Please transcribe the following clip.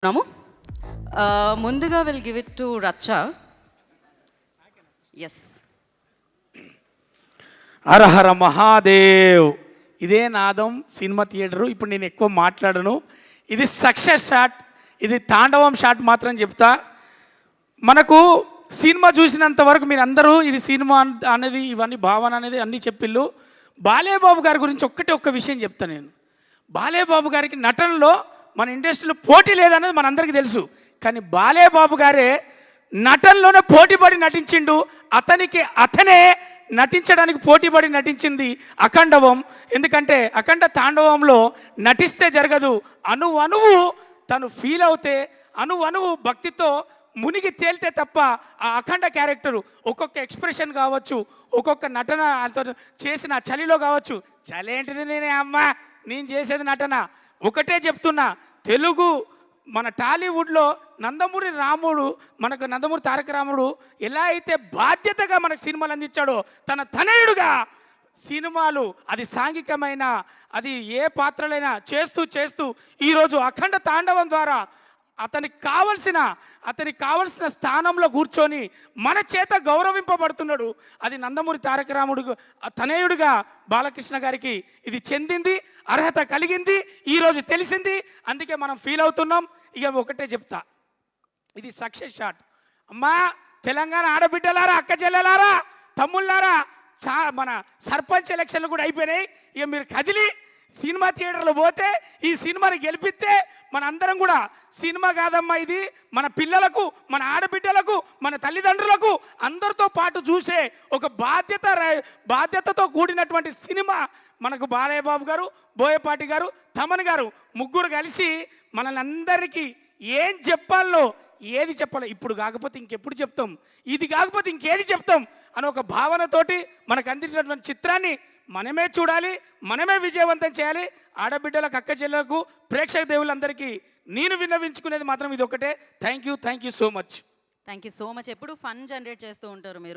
Namu. Munduga will give it to Racha. Yes. హరహర మహాదేవ్. ఇదే నాదం cinema theatre. ఇప్పుడు నేను ఎక్కువ మాట్లాడను. ఇది సక్సెస్ షాట్, ఇది తాండవం షాట్ మాత్రం చెప్తా. మనకు సినిమా చూసినంత వరకు మీరు అందరూ ఇది సినిమా అనేది ఇవన్నీ భావన అనేది అన్నీ చెప్పిళ్ళు. బాలేబాబు గారి గురించి ఒక్క విషయం చెప్తాను నేను. బాలేబాబు గారికి నటనలో మన ఇండస్ట్రీలో పోటీ లేదనేది మనందరికీ తెలుసు. కానీ బాలేబాబు గారే నటనలోనే పోటీపడి నటించిండు. అతనే నటించడానికి పోటీపడి నటించింది అఖండవం. ఎందుకంటే అఖండ తాండవంలో నటిస్తే జరగదు, అణువు తను ఫీల్ అవుతే, అణువు భక్తితో మునిగి తేలితే తప్ప ఆ అఖండ క్యారెక్టరు ఒక్కొక్క ఎక్స్ప్రెషన్ కావచ్చు, ఒక్కొక్క నటన చేసిన చలిలో కావచ్చు. చలి ఏంటిది, నేను చేసేది నటన. ఒకటే చెప్తున్నా, తెలుగు మన టాలీవుడ్లో నందమూరి రాముడు, మనకు నందమూరి తారక రాముడు ఎలా అయితే బాధ్యతగా మనకు సినిమాలు అందించాడో, తన తనయుడుగా సినిమాలు అది సాంఘికమైన అది ఏ పాత్రలైనా చేస్తూ ఈరోజు అఖండ తాండవం ద్వారా అతనికి కావలసిన స్థానంలో కూర్చొని మన చేత గౌరవింపబడుతున్నాడు. అది నందమూరి తారక రాముడు తనయుడిగా బాలకృష్ణ గారికి ఇది చెందింది, అర్హత కలిగింది, ఈరోజు తెలిసింది. అందుకే మనం ఫీల్ అవుతున్నాం. ఇక ఒకటే చెప్తా, ఇది సక్సెస్ షాట్. అమ్మా తెలంగాణ ఆడబిడ్డలారా, అక్క చెల్లెలారా, తమ్ముళ్ళారా, మన సర్పంచ్ ఎలక్షన్లు కూడా అయిపోయినాయి. ఇక మీరు కదిలి సినిమా థియేటర్లో పోతే ఈ సినిమాని గెలిపిస్తే మన అందరం కూడా సినిమా కాదమ్మా, ఇది మన పిల్లలకు, మన ఆడబిడ్డలకు, మన తల్లిదండ్రులకు అందరితో పాటు చూసే ఒక బాధ్యతతో కూడినటువంటి సినిమా. మనకు బాలయ్య బాబు గారు, బోయపాటి గారు, తమన్ గారు ముగ్గురు కలిసి మనల్ని అందరికీ ఏం చెప్పాలో, ఏది చెప్పాలో, ఇప్పుడు కాకపోతే ఇంకెప్పుడు చెప్తాం, ఇది కాకపోతే ఇంకేది చెప్తాం అని ఒక భావనతోటి మనకు అందించినటువంటి చిత్రాన్ని మనమే చూడాలి, మనమే విజయవంతం చేయాలి. ఆడబిడ్డలకు, అక్క చెల్లెలకు, ప్రేక్షక దేవులందరికీ నేను విన్నవించుకునేది మాత్రం ఇది ఒకటే. Thank you so much. Thank you so much. ఎప్పుడు ఫన్ జనరేట్ చేస్తూ ఉంటారు మీరు.